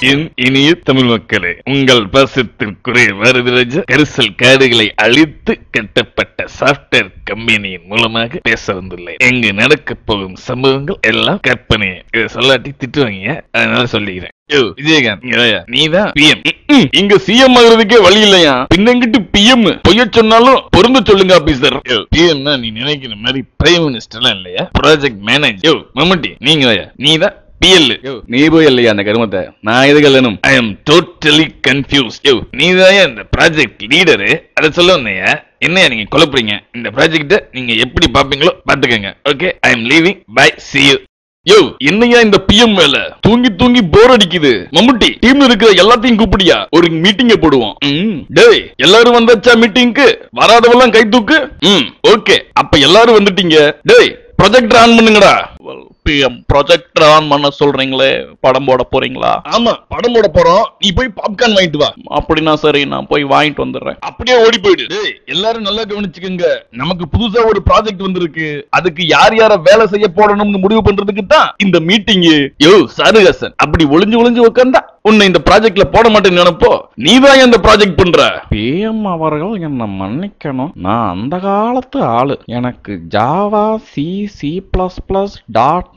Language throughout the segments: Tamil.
என் இனிய தமிழ் மக்களே, உங்கள் பாசத்திற்குரிய பாரதிராஜா கரிசல் காடுகளை அழித்து கட்டப்பட்ட சாப்ட்வேர் கம்பெனியின் மூலமாக பேச வந்துள்ளேன். எங்கு நடக்க போகும் சம்பவங்கள் எல்லாம் கற்பனை. இதை சொல்லாட்டி திட்டுவாங்க, அதனால சொல்லிக்கிறேன். விஜயகாந்த், நீதான் பிஎம். இங்க சிஎம் ஆகுறதுக்கே வழி இல்லையா, பின்னங்கிட்டு பிஎம் பொய்ய சொன்னாலும் பொருந்து சொல்லுங்க ஆபீசர். பிஎம் நீ நினைக்கிற மாதிரி பிரைம் மினிஸ்டர்லாம் இல்லையா, ப்ராஜெக்ட் மேனேஜர். மம்முட்டி நீதான் PL. நீ போய் இல்லையா அந்த கருமத்தை, நான் எது கல்லணும்? I am totally confused. நீதான் இந்த ப்ராஜெக்ட் லீடரு, அதை சொல்ல வந்தையா? என்னையா நீங்க குழப்பறீங்க? இந்த ப்ராஜெக்ட நீங்க எப்படி பாப்பீங்களோ பாத்துக்கங்க. Okay, I am leaving. Bye, see you. என்னையா இந்த பிஎம் வேல, தூங்கி தூங்கி போர் அடிக்குது. மம்முட்டி, டீம்ல இருக்கிற எல்லாத்தையும் கூப்பிடியா, ஒரு மீட்டிங்க போடுவோம். டேய், எல்லாரும் வந்தாச்சா மீட்டிங்க்கு? வராதவெல்லாம் கை தூக்கு. ஓகே, அப்ப எல்லாரும் வந்துட்டீங்க. டேய், ப்ரொஜெக்டர் ஆன் பண்ணுங்கடா. பிஎம், ப்ரொஜெக்டர் ஆன் பண்ண சொல்றீங்களே, படம் போட போறீங்களா? ஆமா, படம் போட போறோம். நீ போய் பாப்கார்ன் வாங்கிட்டு வா. அப்படின்னா சரி, நான் போய் வாங்கிட்டு வந்துடுறேன். அப்படியே ஓடி போயிடு. எல்லாரும் நல்லா கவனிச்சுக்கோங்க, நமக்கு புதுசா ஒரு ப்ராஜெக்ட் வந்திருக்கு. அதுக்கு யார் யார வேலை செய்ய போடணும்னு முடிவு பண்றதுக்கு தான் இந்த மீட்டிங். சாருஹாசன், அப்படி ஒளிஞ்சு ஒளிஞ்சு உட்கார்ந்தா உன்னை இந்த ப்ராஜெக்ட்ல போட மாட்டேன்னு நினைப்போ. நீதான் இந்த ப்ராஜெக்ட் பண்ற. பிஎம் அவர்கள் என்ன மன்னிக்கணும், நான் அந்த காலத்து ஆளு. எனக்கு ஜாவா, C++,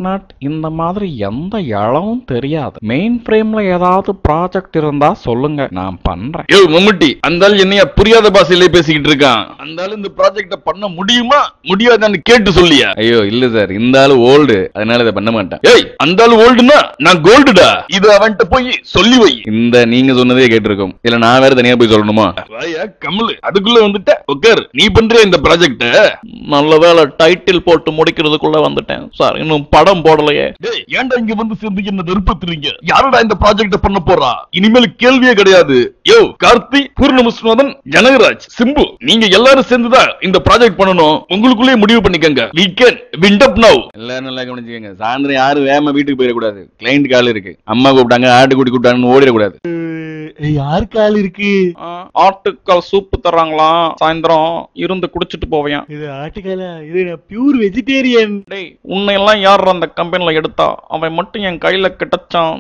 .NET இந்த மாதிரி எந்த இளவும் தெரியாது. மெயின் ஃப்ரேம்ல ஏதாவது ப்ராஜெக்ட் இருந்தா சொல்லுங்க, நான் பண்றேன். மம்முட்டி, அந்த ஆள் என்னையா புரியாத பாஷையிலே பேசிக்கிட்டு இருக்கான். அந்த ஆள் இந்த ப்ராஜெக்ட பண்ண முடியுமா முடியாதான்னு கேட்டு சொல்லியா? ஐயோ இல்ல சார், இந்த ஆளு ஓல்டு, அதனால இதை பண்ண மாட்டேன். ஏய், அந்த ஆளு ஓல்டுனா நான் கோல்டுடா. இது அவன்கிட்ட போய் சொல்லி வை. இந்த நீங்க சொன்னதே கேட்டிருக்கும், இல்ல நான் வேற தனியா போய் சொல்லணுமா? கமலு, அதுக்குள்ள வந்துட்ட உட்கார். நீ பண்ற இந்த ப்ராஜெக்ட் நல்ல வேலை டைட்டில் போட்டு முடிக்கிறதுக்குள்ள வந்துட்டேன் சார், இன்னும் படம் போடலையே. ஏன்டா இங்க வந்து சேர்ந்து என்ன வெறுப்புறீங்க? யாரடா இந்த ப்ராஜெக்ட பண்ண போறா? இனிமேல் கேள்வியே கிடையாது. கார்த்தி, பூர்ணமுஸ்வதன், ஜனகராஜ், சிம்பு, நீங்க எல்லாரும் சேர்ந்துதான் இந்த ப்ராஜெக்ட் பண்ணணும். உங்களுக்குள்ளே முடிவு பண்ணிக்கங்க. We can wind up now. எல்லாரும் நல்லா கவனிச்சுக்கங்க, சாயந்தரம் யாரும் வேகமா வீட்டுக்கு போயிடக்கூடாது. கிளைண்ட் கால் இருக்கு, அம்மா கூப்பிட்டாங்க, ஆட்டுக்குட்டி கூப்பிட்டாங்கன்னு ஓடிடக்கூடாது. யாரு கால் இருக்கு? ஆட்டுக்கால் சூப்பு தர்றாங்களா, சாயந்தரம் இருந்து குடிச்சிட்டு போவேன். இது ஆட்டுக்கால, இது பியூர் வெஜிடேரியன். டேய், உன்னை எல்லாம் யார் அந்த கம்பெனில எடுத்தா? அவன் மட்டும் என் கையில கிட்டச்சான்,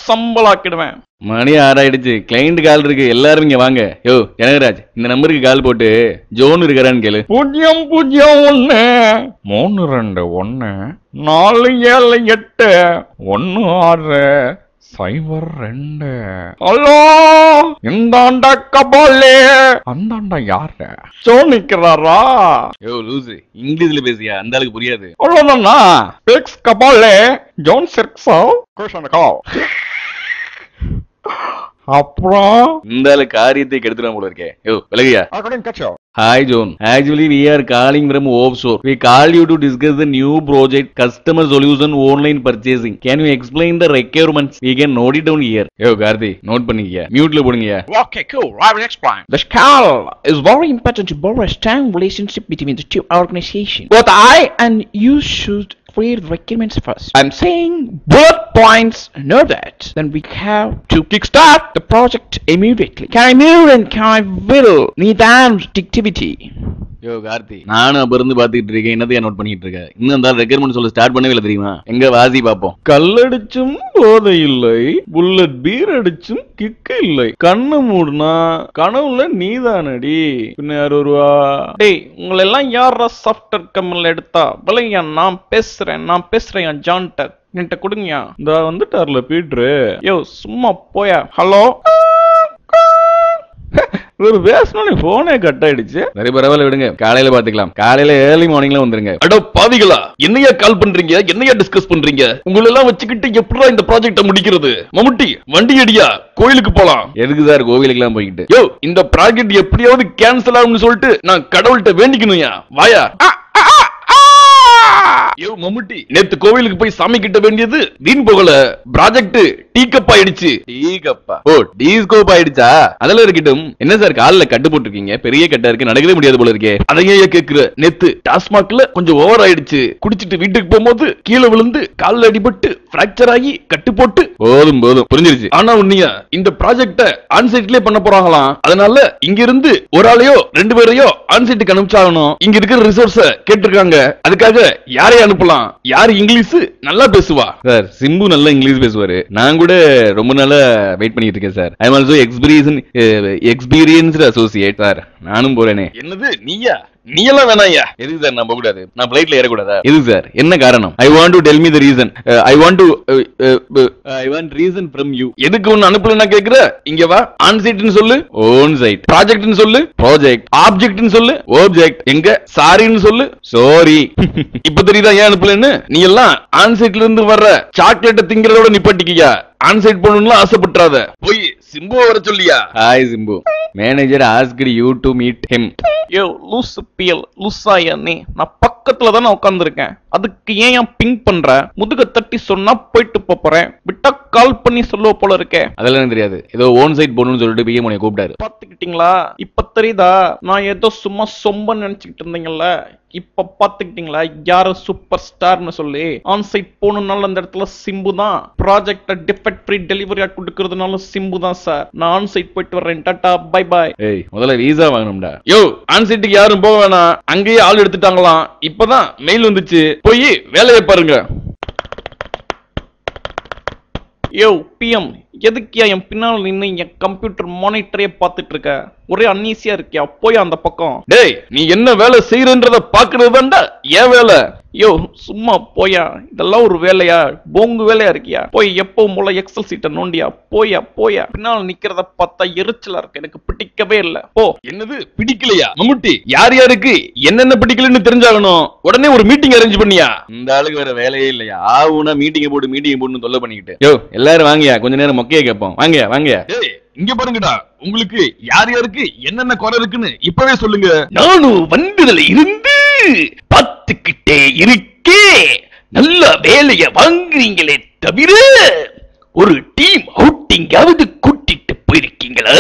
சம்பளாக்கிடுவேன். மணி 6 ஆயிடுச்சு, கிளைண்ட் கால் இருக்கு, எல்லாரும் இங்க வாங்க. ஜனகராஜ், இந்த நம்பருக்கு கால் போட்டு ஜோன் இருக்கிறான்னு கேளு. 001 321 478 1602. ஹலோ, இந்தாண்ட கபாலே. அந்தாண்ட யாரு? சோனிக்கிறாரா? லூசு, இங்கிலீஷ்ல பேசியா, அந்த ஆளுக்கு புரியாது. அவ்வளவுதானா? பிக்ஸ் கபாலே, ஜோன் சிக்ஸா கோஷனகா. அப்புறம் இந்த ஆளு காரியத்தை கெடுத்துறான் போல இருக்கே. விலகியா? Hi John, actually we are calling from offshore. We call you to discuss the new project, customer solution online purchasing. Can you explain the requirements? We can note it down here. Karthi, note பண்ணிக்க, muteல போடுங்க. Okay, cool. I will explain. This call is very important to build a strong relationship between the two organizations. Both I and you should clear the requirements first. I'm saying bullet points. Know that. Then we have to kickstart the project immediately. Can I move and can I will need that activity? Karthi, நானும் அப்ப இருந்து பாத்துக்கிட்டு இருக்கேன், என்னதையா நோட் பண்ணிட்டு இருக்க? இன்னும் அந்த ரெக்யர்மெண்ட் சொல்ல ஸ்டார்ட் பண்ணவே இல்லை தெரியுமா? எங்க வாசி பாப்போம். கல்லடிச்சும் போதை இல்லை, புல்லட் பீர் அடிச்சும் கிக்கு இல்லை, கண்ணு மூடுனா கனவுல நீதானடி, பின்ன 60 ரூபா. டேய், உங்களை எல்லாம் யாரா சாஃப்ட்வேர் கம்பெனில எடுத்தா? விலையா? நான் பேசுறேன் ஜான்ட்ட, என்கிட்ட கொடுங்கயா. இந்த வந்துட்டார்ல பீட்ரு. சும்மா போயா. ஹலோ, ஒரு பேசணும், போனே கட் ஆயிடுச்சு. சரி, பரவாயில்ல விடுங்க, காலையில பாத்துக்கலாம். காலையில ஏர்லி மார்னிங்ல வந்துருங்க. அடோ பாவிகளா, என்னையா கால் பண்றீங்க, என்னையா டிஸ்கஸ் பண்றீங்க? உங்களை எல்லாம் வச்சுக்கிட்டு எப்படா இந்த ப்ராஜெக்ட முடிக்கிறது? மம்முட்டி, வண்டி அடியா, கோயிலுக்கு போலாம். எதுக்கு சார் கோவிலுக்கு எல்லாம் போய்கிட்டு? இந்த ப்ராஜெக்ட் எப்படியாவது கேன்சல் ஆகும்னு சொல்லிட்டு நான் கடவுள்கிட்ட வேண்டிக்கணும்யா. வாயா. மம்முட்டி, நேத்து கோவிலுக்கு போய் சாமி கிட்ட வேண்டியது வீண் போகல. ப்ராஜெக்ட் டீ கப் ஆயிடுச்சு. டீ கப்பா? ஓ, டீ ஸ்கோப் ஆயிடுச்சா? அதெல்லாம் இருக்கட்டும். என்ன சார் காலில் கட்டு போட்டிருக்கீங்க, பெரிய கட்டா இருக்கு, நடக்கவே முடியாது போல இருக்கே. அதையே கேக்குற? நேத்து டாஸ்மாக்ல கொஞ்சம் ஓவர் ஆயிடுச்சு. குடிச்சிட்டு வீட்டுக்கு போகும்போது கீழே விழுந்து காலில் அடிபட்டு பிராக்சர் ஆகி கட்டு போட்டு. போதும் புரிஞ்சிருச்சு. ஆனா உன்னையா இந்த ப்ராஜெக்ட ஆன்சைட்லயே பண்ண போறாங்களாம். அதனால இங்க இருந்து ஒரு ஆளையோ 2 பேரையோ ஆன்சைட்டுக்கு அனுப்பிச்சாகணும். இங்க இருக்கிற ரிசோர்ஸ கேட்டிருக்காங்க. அதுக்காக யாரையா அனுப்பலாம். யாரு இங்கிலீஷ் நல்லா பேசுவா? சார் சிம்பு நல்லா இங்கிலீஷ் பேசுவாரு. நான் கூட ரொம்ப நாளா வெயிட் பண்ணிட்டு இருக்கேன் sir. I am also experienced associate sir. நானும் போறேனே. என்னது நீயா? நீ எல்லாம் வேணாயா? எதுக்கு சார் நான் போக கூடாது? நான் பிளைட்ல ஏறக்கூடாதா? எதுக்கு சார்? என்ன காரணம்? I want to tell me the reason. I want reason from you. எதுக்கு ஒன்னு அனுப்பலன்னா கேக்குற? இங்க வா. ஆன் சைட்னு சொல்லு, ஓன் சைட். ப்ராஜெக்ட்னு சொல்லு, ப்ராஜெக்ட். ஆப்ஜெக்ட்னு சொல்லு, ஆப்ஜெக்ட். எங்க சாரின்னு சொல்லு, சாரி. இப்ப தெரியுதா ஏன் அனுப்பலன்னு? நீ எல்லாம் ஆன் சைட்ல இருந்து வர்ற சாக்லேட்டை திங்கிறதோட நிப்பாட்டிக்கியா. ஆன்சைட் போகணும்னு ஆசைப்பட்டுறாத. போய் சிம்பு வர சொல்லியா? Hi Simbu. Manager asked you to meet him. Yo loose பியல் லூசாயா நீ? நான் பக்கத்துல தானே உட்காந்துருக்கேன். அதுக்கு ஏன் பிங் பண்ற? முதுக தட்டி சொன்னா போயிட்டு போறேன். விட்டா கால் பண்ணி சொல்லுவ போல இருக்கே. அதெல்லாம் தெரியாது. ஏதோ ஓன் சைட் போகணும்னு சொல்லிட்டு பிஎம் உன்னை கூப்பிட்டாரு. பாத்துக்கிட்டீங்களா? இப்ப தெரியுதா? நான் ஏதோ சும்மா சொம்ப நினைச்சுக்கிட்டு இருந்தீங்கல்ல, இப்ப பாத்துக்கிட்டீங்களா யாரு சூப்பர் ஸ்டார்னு சொல்லி? ஆன் சைட் போகணும்னால அந்த இடத்துல சிம்பு தான். ப்ராஜெக்ட் டிஃபெக்ட் ஃப்ரீ டெலிவரியா கொடுக்கறதுனால சிம்பு தான் சார். நான் ஆன் சைட் போயிட்டு வர்றேன். Tata bye bye. ஏய் முதல்ல வீசா வாங்கணும்டா. யோ ஆன் சைட்டுக்கு யாரும் போக வேணாம். அங்கேயே ஆள் எடுத்துட்டாங்களாம். இப்பதான் மெயில் வந்துச்சு. போய் வேலையை பாருங்க. யோ பிஎம், எதுக்கியா என் பின்னால் நின்று என் கம்ப்யூட்டர் மானிட்டரே பார்த்துட்டு இருக்க? ஒரே அன்ஈசியா இருக்கியா? போய் அந்த பக்கம். டேய் நீ என்ன வேலை செய்யறன்றத பாக்குறது தான்டா ஏன் வேலை. யோ சும்மா போயா. இதெல்லாம் ஒரு வேலையா? போங்கு வேலையா இருக்கியா? போய் எப்பவும் போல எக்ஸல் சீட்டை நோண்டியா. போயா போயா. பின்னால் நிக்கிறத பார்த்தா எரிச்சலா இருக்கு. எனக்கு பிடிக்கவே இல்ல. போ. என்னது பிடிக்கலையா? மம்முட்டி யார் யாருக்கு என்னென்ன பிடிக்கலன்னு தெரிஞ்சாகணும். உடனே ஒரு மீட்டிங் அரேஞ்ச் பண்ணியா? இந்த ஆளுக்கு வேற வேலையே இல்லையா? ஆவுனா மீட்டிங் போட்டு தொல்லை பண்ணிக்கிட்டு. யோ எல்லாரும் வாங்கியா, கொஞ்ச நேரம் மொக்கையை கேட்போம். வாங்கயா வாங்கயா. இங்க பாருங்கடா, உங்களுக்கு யார் யாருக்கு என்னென்ன குறை இருக்குன்னு இப்பவே சொல்லுங்க. நானும் வந்ததுல இருந்து பார்த்துக்கிட்டே இருக்கே. நல்ல வேலைய வாங்குறீங்களே தவிர ஒரு டீம் அவுட்டிங்காவது கூட்டிட்டு போயிருக்கீங்களா?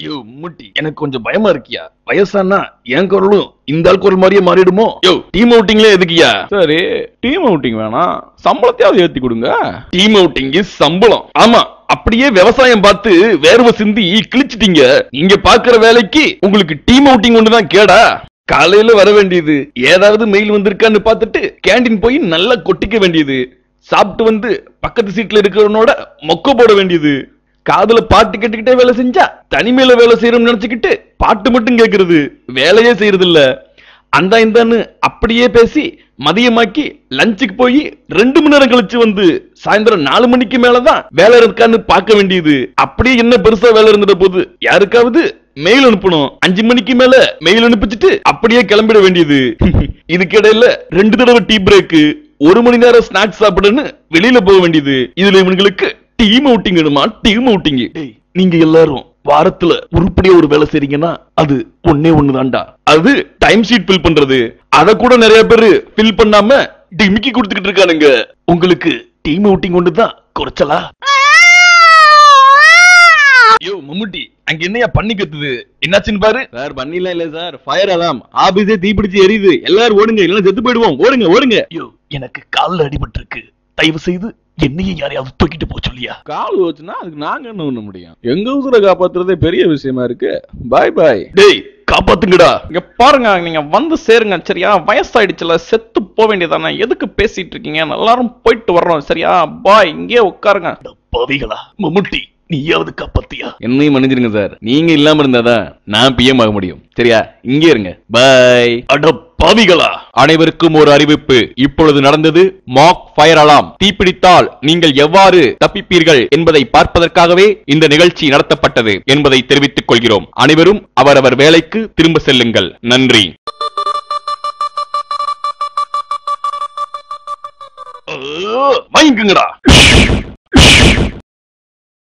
யோ முட்டி, எனக்கு கொஞ்சம் பயமா இருக்கியா? வயசானா என் குரலும் இந்த ஆள் குரல் மாதிரியே மாறிடுமோ? யோ டீம் அவுட்டிங்ல எதுக்கியா? சரி டீம் அவுட்டிங் வேணாம், சம்பளத்தையாவது ஏத்தி கொடுங்க. டீம் அவுட்டிங் சம்பளம்? ஆமா, அப்படியே விவசாயம் பார்த்து வேர்வை சிந்தி கிழிச்சிட்டீங்க. நீங்க பாக்குற வேலைக்கு உங்களுக்கு டீம் அவுட்டிங் ஒண்ணுதான் கேடா? காலையில வர வேண்டியது, ஏதாவது மெயில் வந்திருக்கான்னு பார்த்துட்டு கேண்டீன் போய் நல்லா கொட்டிக்க வேண்டியது, சாப்பிட்டு வந்து பக்கத்து சீட்ல இருக்கிறவனோட மொக்க போட வேண்டியது, காதுல பாட்டு கேட்டுக்கிட்டே வேலை செஞ்சா தனிமையில வேலை செய்யறோம்னு நினைச்சுக்கிட்டு பாட்டு மட்டும் கேட்கறது, வேலையே செய்யறது இல்ல. அந்த இந்தான்னு அப்படியே பேசி மதியமாக்கி லஞ்சுக்கு போய் 2 மணி நேரம் கழிச்சு வந்து சாயந்தரம் 4 மணிக்கு மேலதான் வேலை இருக்கான்னு பார்க்க வேண்டியது. அப்படியே என்ன பெருசா வேலை இருந்துட்ட போது யாருக்காவது மெயில் அனுப்பணும். 5 மணிக்கு மேல மெயில் அனுப்பிச்சுட்டு அப்படியே கிளம்பிட வேண்டியது. இதுக்கிடையில 2 தடவை டீ பிரேக், 1 மணி நேரம் ஸ்நாக்ஸ் சாப்பிடுன்னு வெளியில போக வேண்டியது. இதுல இவங்களுக்கு டீம் அவுட்டிங் வேணுமா? Team outing. நீங்க எல்லாரும் வாரத்துல உருப்படியா ஒரு வேலை செய்றீங்கன்னா அது ஒன்னே ஒண்ணுதான்டா. அது டைம் ஷீட் ஃபில் பண்றது. அத கூட நிறைய பேரு ஃபில் பண்ணாம டிமிக்கி கொடுத்துக்கிட்டு இருக்கானுங்க. உங்களுக்கு டீம் அவுட்டிங் ஒண்ணுதான் குறைச்சலா? யோ மம்முட்டி, அங்க என்னையா பண்ணி கத்துது? என்னாச்சுன்னு பாரு. சார் பண்ணிலாம் இல்ல சார், ஃபயர் அலாம். ஆபீஸே தீப்பிடிச்சு எரியுது. எல்லாரும் ஓடுங்க, இல்லைன்னா செத்து போயிடுவோம். ஓடுங்க ஓடுங்க. யோ எனக்கு கால்ல அடிபட்டு இருக்கு, தயவு செய்து என்னையும் யாரையாவது தூக்கிட்டு போக சொல்லியா? கால் வச்சுனா அதுக்கு நாங்க என்ன பண்ண முடியும்? எங்க உசுரை காப்பாத்துறதே பெரிய விஷயமா இருக்கு. பாய் பாய். டேய் காப்பாத்துங்கடா. இங்க பாருங்க, நீங்க வந்து சேருங்க சரியா? வயசாயிடுச்சுல, செத்து போக வேண்டியதானே. எதுக்கு பேசிட்டு இருக்கீங்க? எல்லாரும் போயிட்டு வர்றோம் சரியா? பாய். இங்கே உட்காருங்க. பாவிகளா. மம்முட்டி நீயாவது காப்பாத்தியா? என்னையும் மன்னிச்சிருங்க சார், நீங்க இல்லாம இருந்தாதான் நான் பிஎம் ஆக முடியும். சரியா? இங்கே இருங்க. பாய். அட பாவிகளா. அனைவருக்கும் ஒரு அறிவிப்பு. இப்பொழுது நடந்தது மாக் ஃபயர் அலாம். தீப்பிடித்தால் நீங்கள் எவ்வாறு தப்பிப்பீர்கள் என்பதை பார்ப்பதற்காகவே இந்த நிகழ்ச்சி நடத்தப்பட்டது என்பதை தெரிவித்துக் கொள்கிறோம். அனைவரும் அவரவர் வேலைக்கு திரும்ப செல்லுங்கள். நன்றி. வாங்கிக்கங்கடா.